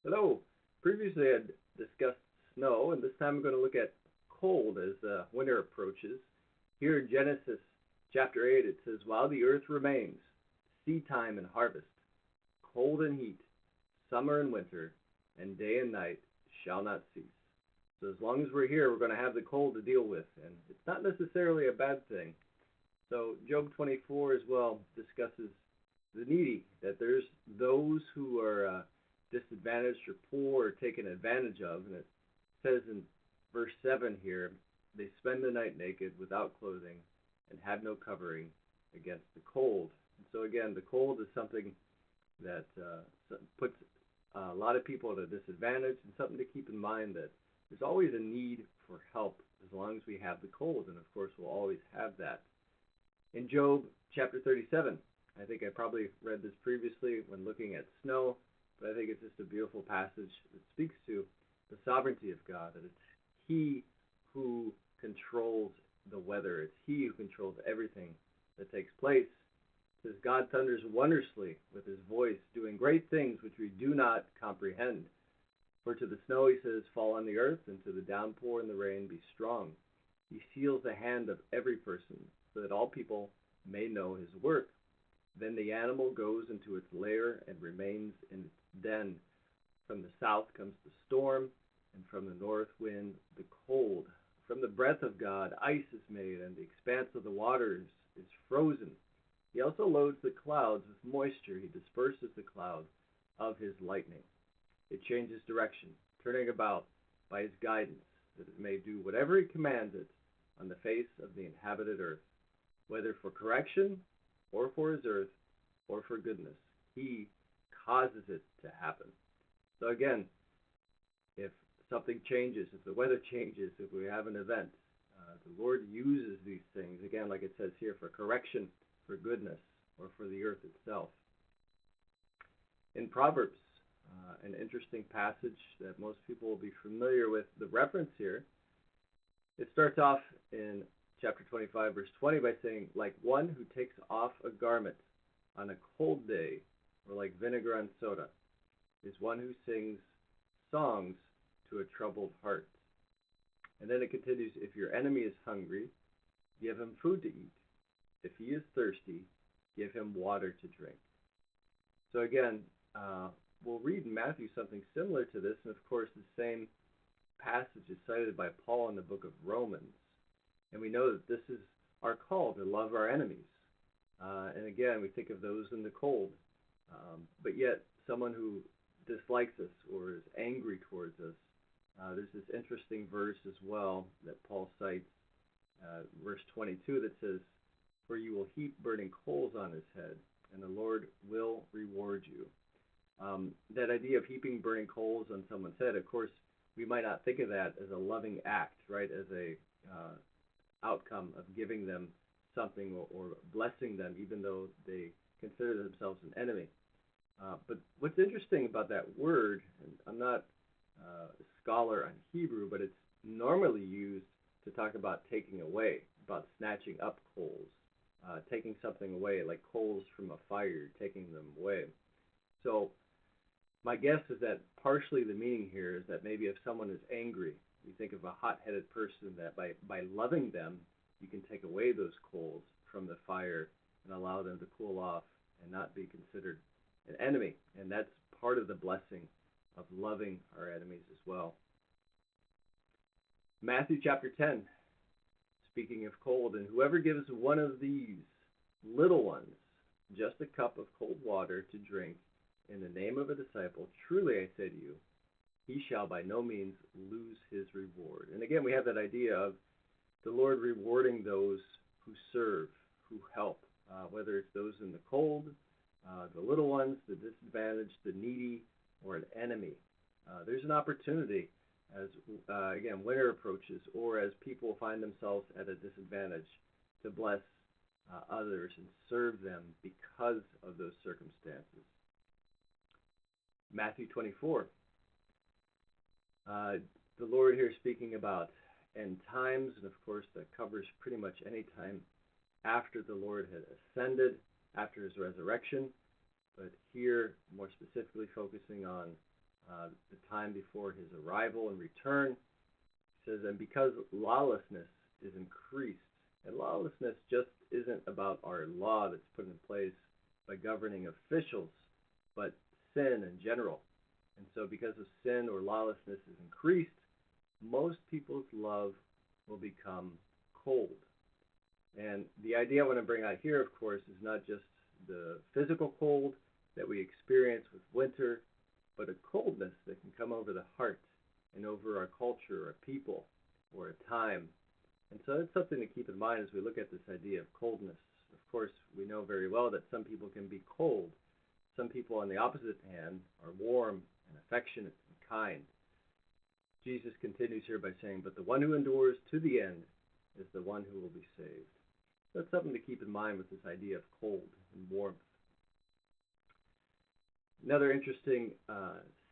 Hello. Previously, I had discussed snow, and this time we're going to look at cold as winter approaches. Here in Genesis chapter 8, it says, "While the earth remains, seed time and harvest, cold and heat, summer and winter, and day and night shall not cease." So as long as we're here, we're going to have the cold to deal with, and it's not necessarily a bad thing. So Job 24 as well discusses the needy, that there's those who are disadvantaged or poor or taken advantage of. And it says in verse 7 here, they spend the night naked without clothing and have no covering against the cold. And so again, the cold is something that puts a lot of people at a disadvantage, and something to keep in mind that there's always a need for help as long as we have the cold, and of course we'll always have that. In Job chapter 37, I think I probably read this previously when looking at snow, but I think it's just a beautiful passage that speaks to the sovereignty of God, that it's He who controls the weather. It's He who controls everything that takes place. It says, "God thunders wondrously with His voice, doing great things which we do not comprehend. For to the snow," He says, "fall on the earth, and to the downpour and the rain be strong. He seals the hand of every person, so that all people may know His work. Then the animal goes into its lair and remains in its den. From the south comes the storm, and from the north wind the cold. From the breath of God ice is made, and the expanse of the waters is frozen. He also loads the clouds with moisture. He disperses the cloud of His lightning. It changes direction, turning about by His guidance, that it may do whatever He commands it on the face of the inhabited earth, whether for correction or for His earth or for goodness. He causes it to happen." So again, if something changes, if the weather changes, if we have an event, the Lord uses these things, again, like it says here, for correction, for goodness, or for the earth itself. In Proverbs, an interesting passage that most people will be familiar with the reference here, it starts off in chapter 25, verse 20 by saying, "Like one who takes off a garment on a cold day, or like vinegar on soda, is one who sings songs to a troubled heart." And then it continues, "If your enemy is hungry, give him food to eat. If he is thirsty, give him water to drink." So again, we'll read in Matthew something similar to this, and of course the same passage is cited by Paul in the book of Romans. And we know that this is our call to love our enemies. And again, we think of those in the cold. But yet, someone who dislikes us or is angry towards us, there's this interesting verse as well that Paul cites, verse 22, that says, "For you will heap burning coals on his head, and the Lord will reward you." That idea of heaping burning coals on someone's head, of course, we might not think of that as a loving act, right, as a outcome of giving them something or blessing them, even though they consider themselves an enemy. But what's interesting about that word, and I'm not a scholar on Hebrew, but it's normally used to talk about taking away, about snatching up coals, taking something away, like coals from a fire, taking them away. So my guess is that partially the meaning here is that maybe if someone is angry, you think of a hot-headed person, that by loving them, you can take away those coals from the fire and allow them to cool off and not be considered an enemy. And that's part of the blessing of loving our enemies as well. Matthew chapter 10, speaking of cold, "And whoever gives one of these little ones just a cup of cold water to drink in the name of a disciple, truly I say to you, he shall by no means lose his reward." And again, we have that idea of the Lord rewarding those who serve, who help, whether it's those in the cold, the little ones, the disadvantaged, the needy, or an enemy. There's an opportunity as, again, winter approaches, or as people find themselves at a disadvantage, to bless others and serve them because of those circumstances. Matthew 24. The Lord here speaking about end times, and of course that covers pretty much any time after the Lord had ascended, after his resurrection, but here more specifically focusing on the time before his arrival and return. He says, and because lawlessness is increased, and lawlessness just isn't about our law that's put in place by governing officials, but sin in general. And so because of sin or lawlessness is increased, most people's love will become cold. And the idea I want to bring out here, of course, is not just the physical cold that we experience with winter, but a coldness that can come over the heart and over our culture or people or a time. And so that's something to keep in mind as we look at this idea of coldness. Of course, we know very well that some people can be cold. Some people, on the opposite hand, are warm and affectionate and kind. Jesus continues here by saying, but the one who endures to the end is the one who will be saved. So that's something to keep in mind with this idea of cold and warmth. Another interesting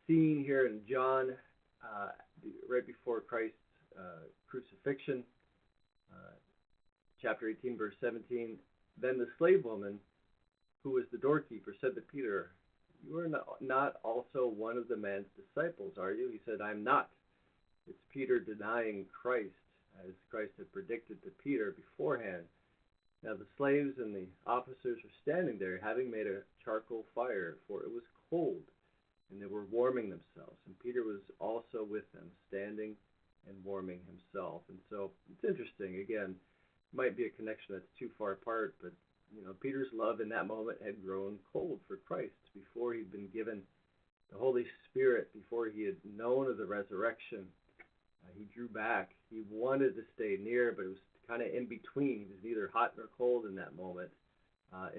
scene here in John, right before Christ's crucifixion, chapter 18, verse 17. Then the slave woman, who was the doorkeeper, said to Peter, you are not also one of the man's disciples, are you? He said, I'm not. It's Peter denying Christ, as Christ had predicted to Peter beforehand. Now the slaves and the officers were standing there, having made a charcoal fire, for it was cold, and they were warming themselves. And Peter was also with them, standing and warming himself. And so it's interesting. Again, it might be a connection that's too far apart, but Peter's love in that moment had grown cold for Christ before he'd been given the Holy Spirit, before he had known of the resurrection. He drew back. He wanted to stay near, but it was kind of in between. He was neither hot nor cold in that moment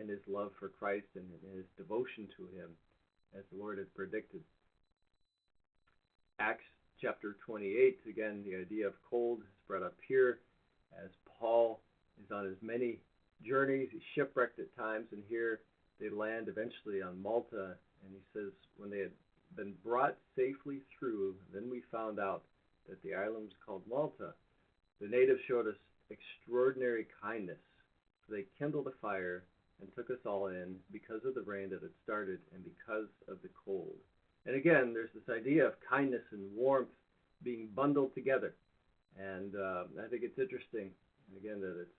in his love for Christ and in his devotion to him, as the Lord had predicted. Acts chapter 28, again, the idea of cold is brought up here as Paul is on his many journeys. He's shipwrecked at times, and here they land eventually on Malta. And he says, when they had been brought safely through, then we found out that the island was called Malta. The natives showed us extraordinary kindness. So they kindled a fire and took us all in because of the rain that had started and because of the cold. And again, there's this idea of kindness and warmth being bundled together. And I think it's interesting, again, that it's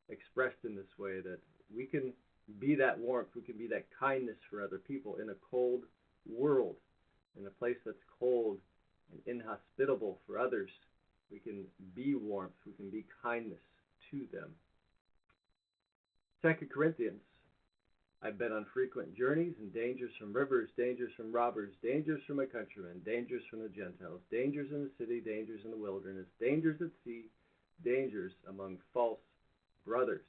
expressed in this way, that we can be that warmth, we can be that kindness for other people in a cold world, in a place that's cold and inhospitable for others. We can be warmth, we can be kindness to them. 2 Corinthians, I've been on frequent journeys and dangers from rivers, dangers from robbers, dangers from my countrymen, dangers from the Gentiles, dangers in the city, dangers in the wilderness, dangers at sea, dangers among false brothers.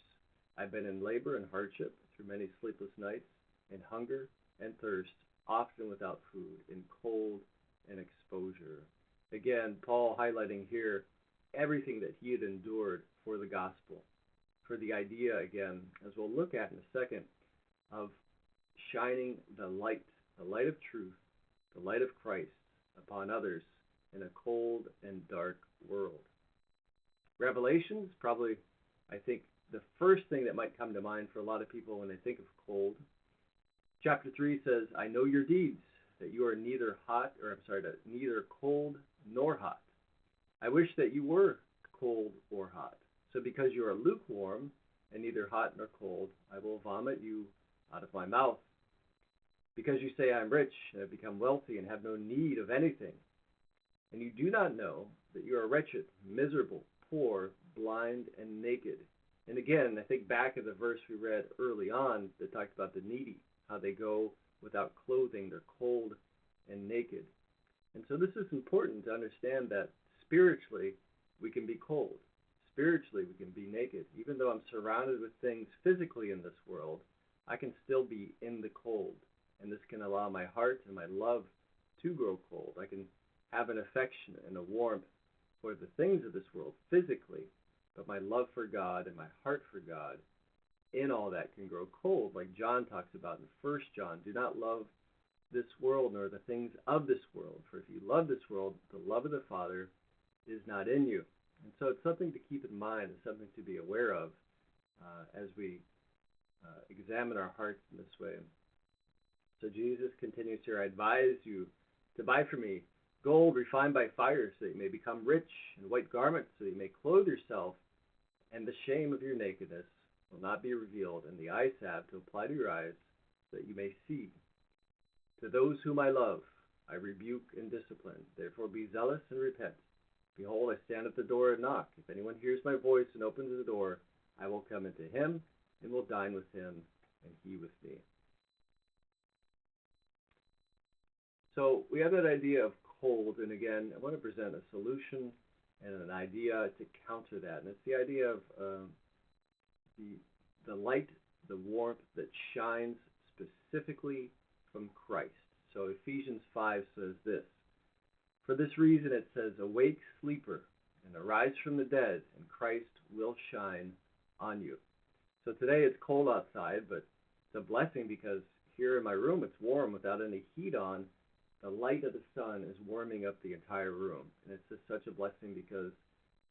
I've been in labor and hardship through many sleepless nights, in hunger and thirst, often without food, in cold and exposure. Again, Paul highlighting here everything that he had endured for the gospel, for the idea, again, as we'll look at in a second, of shining the light of truth, the light of Christ upon others in a cold and dark world. Revelation is probably, I think, the first thing that might come to mind for a lot of people when they think of cold. Chapter 3 says, I know your deeds, that you are neither cold nor hot. I wish that you were cold or hot. So because you are lukewarm and neither hot nor cold, I will vomit you out of my mouth. Because you say, I am rich and have become wealthy and have no need of anything, and you do not know that you are wretched, miserable, poor, blind, and naked. And again, I think back of the verse we read early on that talked about the needy, how they go without clothing, they're cold and naked. And so this is important to understand that spiritually we can be cold. Spiritually we can be naked. Even though I'm surrounded with things physically in this world, I can still be in the cold. And this can allow my heart and my love to grow cold. I can have an affection and a warmth for the things of this world physically, but my love for God and my heart for God in all that can grow cold, like John talks about in 1 John. Do not love this world nor the things of this world, for if you love this world, the love of the Father is not in you. And so it's something to keep in mind and something to be aware of as we examine our hearts in this way. So Jesus continues here, I advise you to buy for me gold refined by fire, so that you may become rich, and white garments, so that you may clothe yourself, and the shame of your nakedness will not be revealed, and the eye salve to apply to your eyes, so that you may see. To those whom I love, I rebuke and discipline. Therefore be zealous and repent. Behold, I stand at the door and knock. If anyone hears my voice and opens the door, I will come into him and will dine with him, and he with me. So we have that idea of cold, and again, I want to present a solution and an idea to counter that. And it's the idea of the light, the warmth that shines specifically from Christ. So Ephesians 5 says this, "For this reason it says, awake, sleeper, and arise from the dead, and Christ will shine on you." So today it's cold outside, but it's a blessing because here in my room it's warm without any heat on. The light of the sun is warming up the entire room. And it's just such a blessing because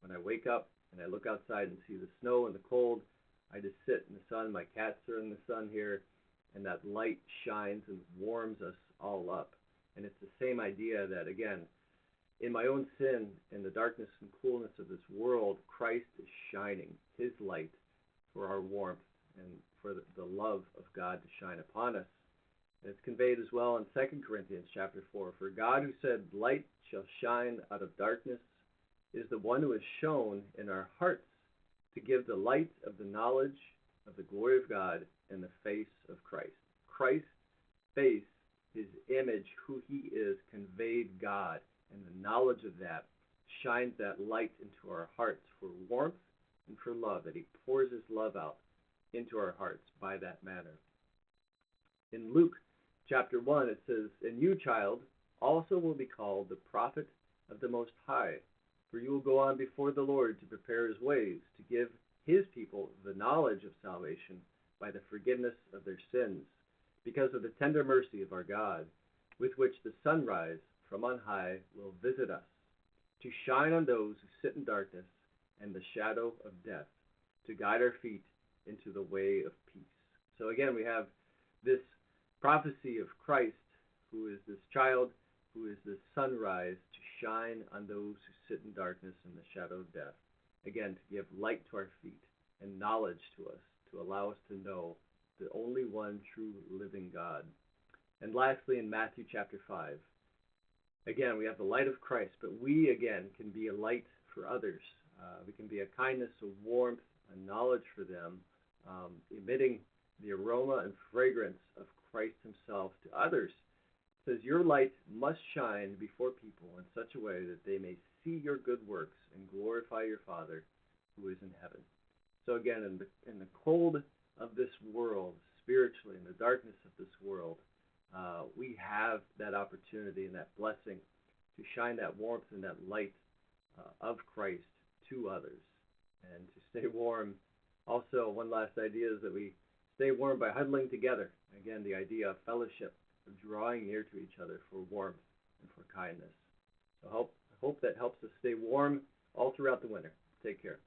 when I wake up and I look outside and see the snow and the cold, I just sit in the sun. My cats are in the sun here, and that light shines and warms us all up. And it's the same idea that, again, in my own sin, in the darkness and coolness of this world, Christ is shining his light for our warmth and for the love of God to shine upon us. And it's conveyed as well in 2 Corinthians chapter 4. "For God, who said, 'Light shall shine out of darkness,' is the one who has shone in our hearts to give the light of the knowledge of the glory of God in the face of Christ." Christ's face, his image, who he is, conveyed God, and the knowledge of that shines that light into our hearts for warmth and for love, that he pours his love out into our hearts by that manner. In Luke chapter 1, it says, "And you, child, also will be called the prophet of the Most High, for you will go on before the Lord to prepare his ways, to give his people the knowledge of salvation by the forgiveness of their sins, because of the tender mercy of our God, with which the sunrise from on high will visit us, to shine on those who sit in darkness and the shadow of death, to guide our feet into the way of peace." So again, we have this prophecy of Christ, who is this child, who is this sunrise, to shine on those who sit in darkness and the shadow of death. Again, to give light to our feet and knowledge to us, to allow us to know the only one true living God. And lastly, in Matthew chapter 5, again, we have the light of Christ, but we, again, can be a light for others. We can be a kindness, a warmth, a knowledge for them, emitting the aroma and fragrance of Christ himself to others. It says, "Your light must shine before people in such a way that they may see your good works and glorify your Father who is in heaven." So again, in the cold of this world, spiritually, in the darkness of this world, we have that opportunity and that blessing to shine that warmth and that light of Christ to others and to stay warm. Also, one last idea is that we stay warm by huddling together. Again, the idea of fellowship, of drawing near to each other for warmth and for kindness. So I hope that helps us stay warm all throughout the winter. Take care.